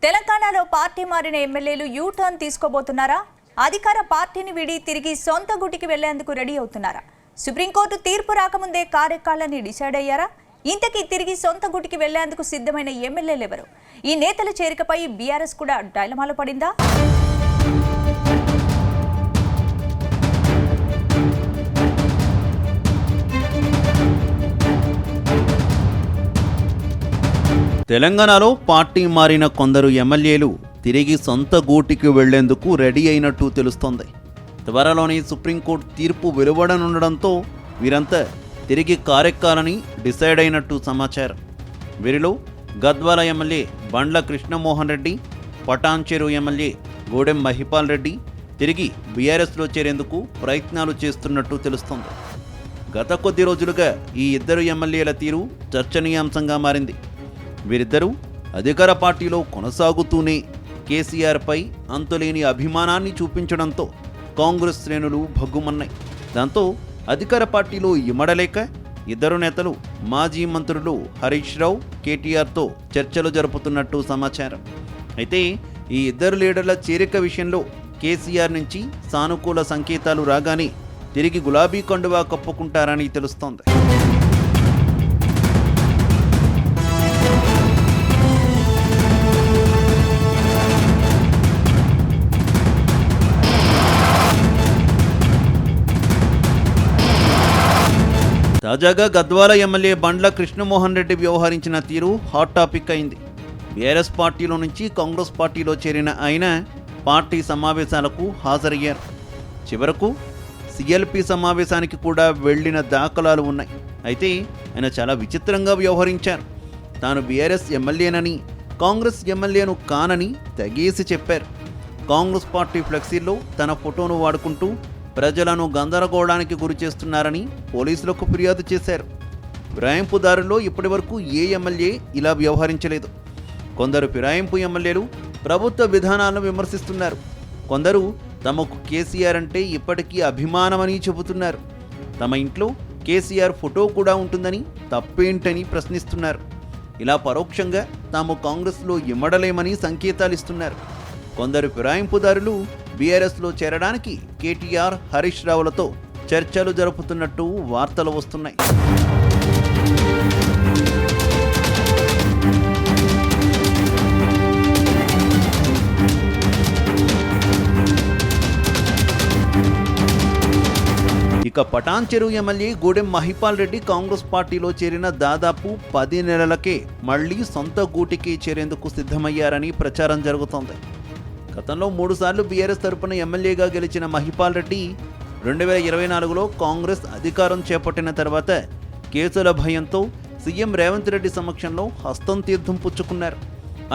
తెలంగాణలో పార్టీ మారిన ఎమ్మెల్యేలు యూ టర్న్ తీసుకోబోతున్నారా? అధికార పార్టీని వీడి తిరిగి సొంత గుటికి వెళ్లేందుకు రెడీ అవుతున్నారా? సుప్రీంకోర్టు తీర్పు రాకముందే కార్యకాలని డిసైడ్ అయ్యారా? ఇంతకీ తిరిగి సొంత గుటికి వెళ్లేందుకు సిద్ధమైన ఎమ్మెల్యేలు ఎవరు? ఈ నేతల చేరికపై బీఆర్ఎస్ కూడా డైలమాలో పడిందా? తెలంగాణలో పార్టీ మారిన కొందరు ఎమ్మెల్యేలు తిరిగి సొంత గూటికి వెళ్లేందుకు రెడీ అయినట్టు తెలుస్తోంది. త్వరలోనే సుప్రీంకోర్టు తీర్పు వెలువడనుండడంతో వీరంతా తిరిగి కార్యక్కాలని డిసైడ్ అయినట్టు సమాచారం. వీరిలో గద్వాల ఎమ్మెల్యే బండ్ల కృష్ణమోహన్ రెడ్డి, పటాన్చెరు ఎమ్మెల్యే గూడెం మహిపాల్ రెడ్డి తిరిగి బీఆర్ఎస్లో చేరేందుకు ప్రయత్నాలు చేస్తున్నట్టు తెలుస్తోంది. గత కొద్ది రోజులుగా ఈ ఇద్దరు ఎమ్మెల్యేల తీరు చర్చనీయాంశంగా మారింది. వీరిద్దరూ అధికార పార్టీలో కొనసాగుతూనే కేసీఆర్పై అంతులేని అభిమానాన్ని చూపించడంతో కాంగ్రెస్ శ్రేణులు భగ్గుమన్నాయి. దాంతో అధికార పార్టీలో ఇమడలేక ఇద్దరు నేతలు మాజీ మంత్రులు హరీష్ రావు, కేటీఆర్తో చర్చలు జరుపుతున్నట్టు సమాచారం. అయితే ఈ ఇద్దరు లీడర్ల చేరిక విషయంలో కేసీఆర్ నుంచి సానుకూల సంకేతాలు రాగానే తిరిగి గులాబీ కండువా కప్పుకుంటారని తెలుస్తోంది. తాజాగా గద్వాల ఎమ్మెల్యే బండ్ల కృష్ణమోహన్ రెడ్డి వ్యవహరించిన తీరు హాట్ టాపిక్ అయింది. బీఆర్ఎస్ పార్టీలో నుంచి కాంగ్రెస్ పార్టీలో చేరిన ఆయన పార్టీ సమావేశాలకు హాజరయ్యారు. చివరకు సిఎల్పి సమావేశానికి కూడా వెళ్లిన దాఖలాలు ఉన్నాయి. అయితే ఆయన చాలా విచిత్రంగా వ్యవహరించారు. తాను బీఆర్ఎస్ ఎమ్మెల్యేనని, కాంగ్రెస్ ఎమ్మెల్యేను కానని తెగేసి చెప్పారు. కాంగ్రెస్ పార్టీ ఫ్లెక్సీల్లో తన ఫోటోను వాడుకుంటూ ప్రజలను గందరగోళానికి గురి చేస్తున్నారని పోలీసులకు ఫిర్యాదు చేశారు. ఫిరాయింపుదారుల్లో ఇప్పటివరకు ఏ ఎమ్మెల్యే ఇలా వ్యవహరించలేదు. కొందరు ఫిరాయింపు ఎమ్మెల్యేలు ప్రభుత్వ విధానాలను విమర్శిస్తున్నారు. కొందరు తమకు కేసీఆర్ అంటే ఇప్పటికీ అభిమానమని చెబుతున్నారు. తమ ఇంట్లో కేసీఆర్ ఫోటో కూడా ఉంటుందని తప్పేంటని ప్రశ్నిస్తున్నారు. ఇలా పరోక్షంగా తాము కాంగ్రెస్లో ఇమ్మడలేమని సంకేతాలు ఇస్తున్నారు. కొందరు ఫిరాయింపుదారులు బీఆర్ఎస్లో చేరడానికి కేటీఆర్, హరీష్ రావులతో చర్చలు జరుపుతున్నట్టు వార్తలు వస్తున్నాయి. ఇక పటాన్చెరు ఎమ్మెల్యే గూడెం మహిపాల్ రెడ్డి కాంగ్రెస్ పార్టీలో చేరిన దాదాపు 10 నెలలకే మళ్లీ సొంత గూటికి చేరేందుకు సిద్ధమయ్యారని ప్రచారం జరుగుతోంది. గతంలో 3 సార్లు బీఆర్ఎస్ తరపున ఎమ్మెల్యేగా గెలిచిన మహిపాల్ రెడ్డి 2024లో కాంగ్రెస్ అధికారం చేపట్టిన తర్వాత కేసుల భయంతో సీఎం రేవంత్ రెడ్డి సమక్షంలో హస్తం తీర్థం పుచ్చుకున్నారు.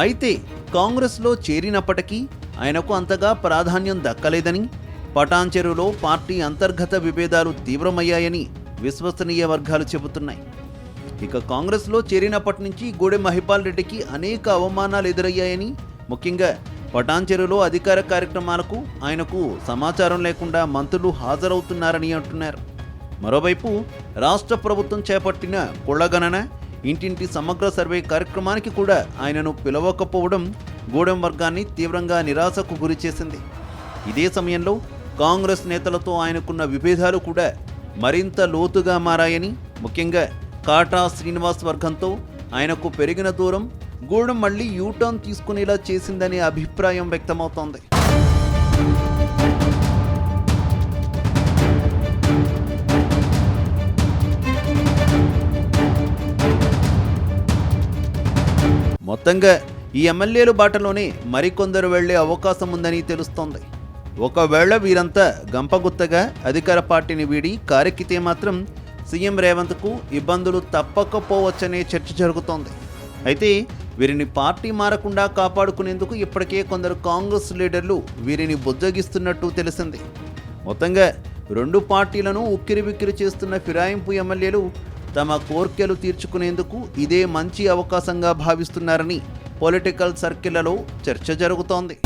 అయితే కాంగ్రెస్లో చేరినప్పటికీ ఆయనకు అంతగా ప్రాధాన్యం దక్కలేదని, పటాన్చెరులో పార్టీ అంతర్గత విభేదాలు తీవ్రమయ్యాయని విశ్వసనీయ వర్గాలు చెబుతున్నాయి. ఇక కాంగ్రెస్లో చేరినప్పటి నుంచి గూడెం మహిపాల్ రెడ్డికి అనేక అవమానాలు ఎదురయ్యాయని, ముఖ్యంగా పటాన్చెరులో అధికార కార్యక్రమాలకు ఆయనకు సమాచారం లేకుండా మంత్రులు హాజరవుతున్నారని అంటున్నారు. మరోవైపు రాష్ట్ర ప్రభుత్వం చేపట్టిన కుళ్లగణన, ఇంటింటి సమగ్ర సర్వే కార్యక్రమానికి కూడా ఆయనను పిలవకపోవడం గూడెం వర్గాన్ని తీవ్రంగా నిరాశకు గురిచేసింది. ఇదే సమయంలో కాంగ్రెస్ నేతలతో ఆయనకున్న విభేదాలు కూడా మరింత లోతుగా మారాయని, ముఖ్యంగా కాటా శ్రీనివాస్ వర్గంతో ఆయనకు పెరిగిన దూరం గూడెం మళ్లీ యూటర్న్ తీసుకునేలా చేసిందనే అభిప్రాయం వ్యక్తమవుతోంది. మొత్తంగా ఈ ఎమ్మెల్యేల బాటలోనే మరికొందరు వెళ్లే అవకాశం ఉందని తెలుస్తోంది. ఒకవేళ వీరంతా గంపగుత్తగా అధికార పార్టీని వీడి కారెక్కితే మాత్రం సీఎం రేవంత్కు ఇబ్బందులు తప్పకపోవచ్చనే చర్చ జరుగుతోంది. అయితే వీరిని పార్టీ మారకుండా కాపాడుకునేందుకు ఇప్పటికే కొందరు కాంగ్రెస్ లీడర్లు వీరిని బుజ్జగిస్తున్నట్టు తెలిసింది. మొత్తంగా 2 పార్టీలను ఉక్కిరిబిక్కిరి చేస్తున్న ఫిరాయింపు ఎమ్మెల్యేలు తమ కోర్కెలు తీర్చుకునేందుకు ఇదే మంచి అవకాశంగా భావిస్తున్నారని పొలిటికల్ సర్కిళ్లలో చర్చ జరుగుతోంది.